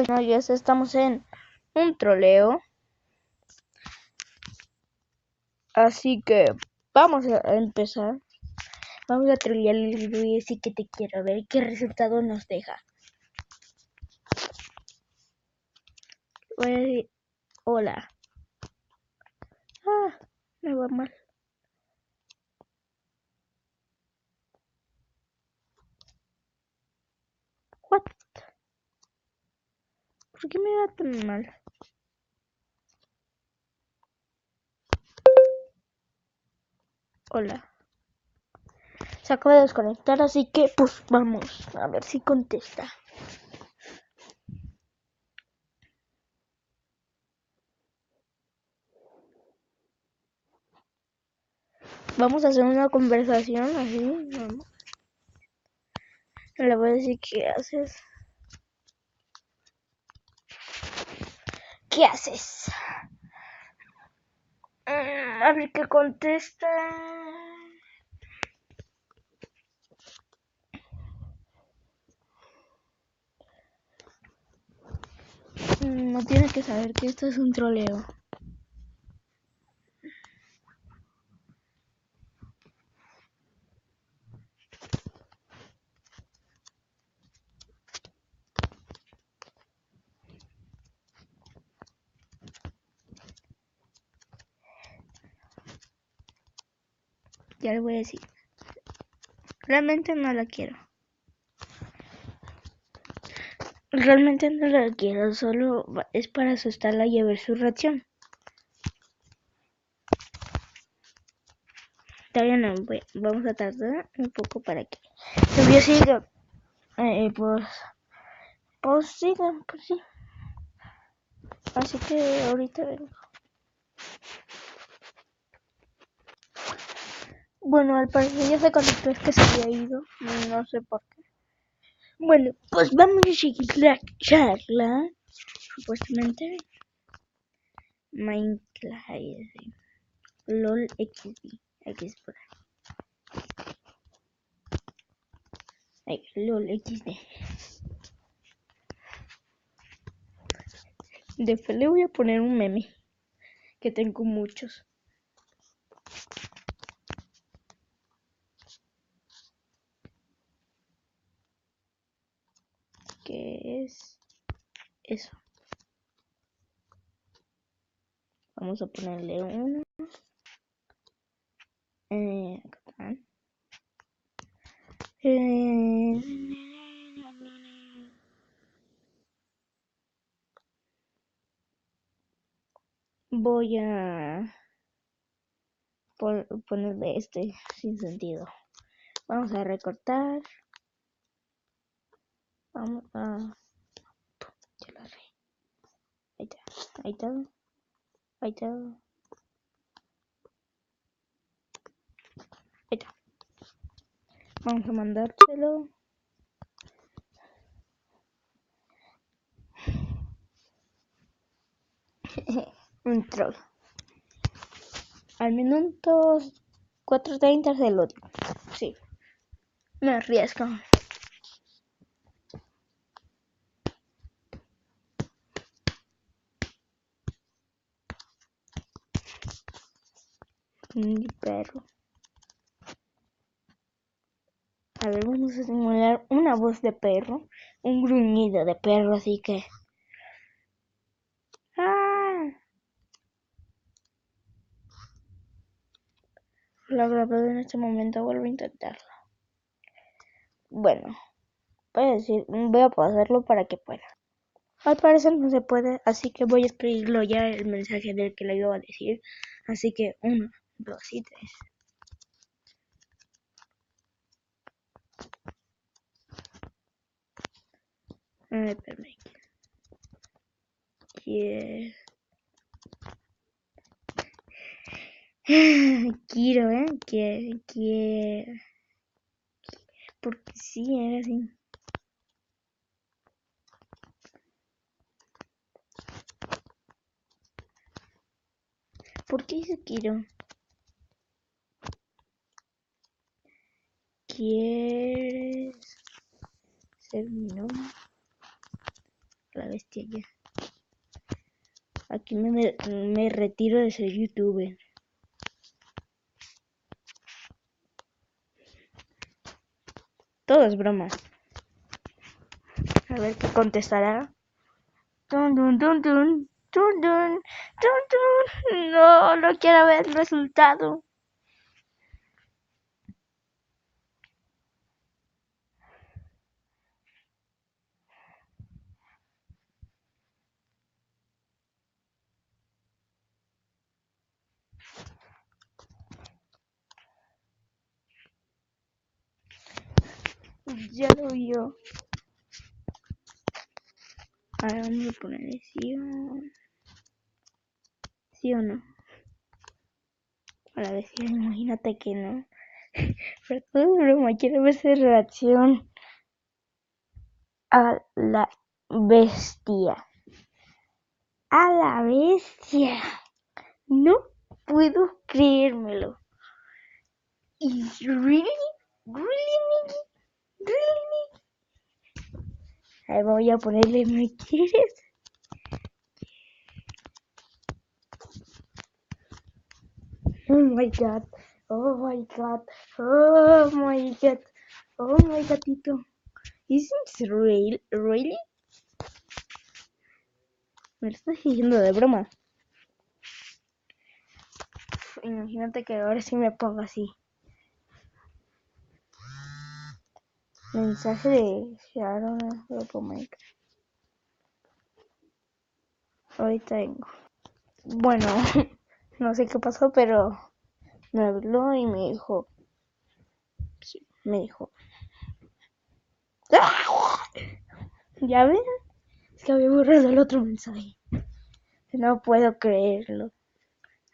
No, ya estamos en un troleo. Así que vamos a empezar. Vamos a trolear el video y decir que te quiero, ver qué resultado nos deja. Voy a decir hola. Me va mal. What? ¿Por qué me va tan mal? Hola. Se acaba de desconectar, así que pues vamos a ver si contesta. Vamos a hacer una conversación así, vamos. Le voy a decir qué haces. ¿Qué haces? A ver qué contesta. No tienes que saber que esto es un troleo. Ya le voy a decir. Realmente no la quiero. Realmente no la quiero, solo es para asustarla y a ver su reacción. Todavía no, vamos a tardar un poco para que el video siga. Pues siga, pues sí. Así que ahorita vengo. Bueno, al parecer ya se conectó, es que se había ido. No sé por qué. Bueno, pues vamos a seguir la charla. Supuestamente Minecraft LOL XD. X por ahí. LOL XD. De fe le voy a poner un meme. Que tengo muchos. ¿Qué es eso? Vamos a ponerle uno. Acá. Voy a ponerle este sin sentido. Vamos a recortar. Vamos a... Ya la re. Ahí está. Ahí está. Ahí está. Ahí está. Vamos a mandárselo. Un troll. Al minuto 4:30 se lo digo. Sí. Me arriesgo. Mi perro. A ver, vamos a simular una voz de perro. Un gruñido de perro, así que... Lo grabé en este momento, vuelvo a intentarlo. Bueno, voy a pasarlo para que pueda. Al parecer no se puede, así que voy a escribirlo ya el mensaje del que le iba a decir. Así que 1, 2 y 3. Espérame. Quiero, quiero. Porque sí, era así. ¿Por qué dice quiero? ¿Quieres ser mi novia? la bestia ya. Aquí me retiro de ser youtuber. Todo es broma. A ver qué contestará. Dun, dun, dun, dun, dun, dun, dun, dun. No, no quiero ver el resultado. Ya lo vio. Ahora vamos a ponerle sí o no. Para decir, imagínate que no. Pero todo es broma, quiero ver su reacción a la bestia. A la bestia. No puedo creérmelo. ¿Is really? ¿Really? ¿Really? Ahí voy a ponerle, ¿me quieres? Oh my god. Oh my god. Oh my god. Oh my gatito. Isn't it real? Really? Me lo estás diciendo de broma. Imagínate que ahora sí me pongo así. Mensaje de Sharon grupo Minecraft. Ahorita vengo. Bueno, no sé qué pasó, pero me habló y me dijo. Sí, me dijo. ¿Ya ven? Es que había borrado el otro mensaje. No puedo creerlo.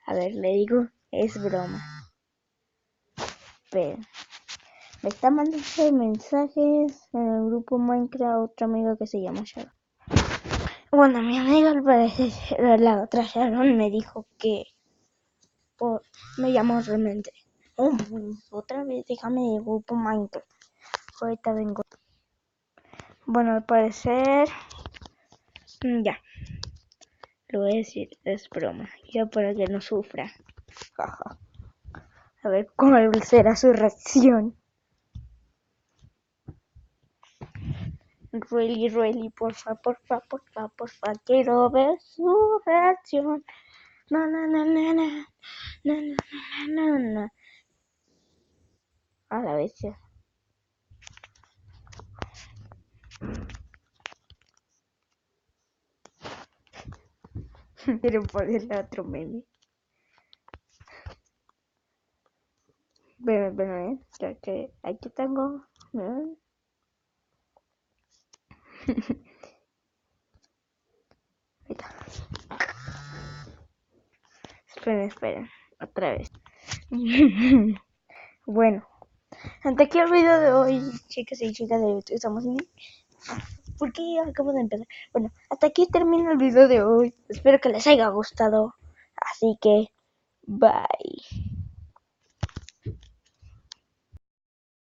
A ver, le digo, es broma. Pero me está mandando mensajes en el grupo Minecraft otra amiga que se llama Sharon. Bueno, mi amiga al parecer, la otra Sharon, me dijo que me llamó realmente. Oh, otra vez, déjame de grupo Minecraft. Ahorita vengo. Bueno, al parecer, ya. Lo voy a decir, es broma. Ya para que no sufra. Jaja. A ver cuál será su reacción. Really, porfa, quiero ver su reacción. No. A la bestia. Quiero ponerle otro meme. Bueno, ya que aquí tengo. Ahí está. Esperen, otra vez. Bueno, hasta aquí el video de hoy, chicas y chicas de YouTube. Estamos en... ¿Por qué acabo de empezar? Bueno, hasta aquí termina el video de hoy. Espero que les haya gustado. Así que, bye.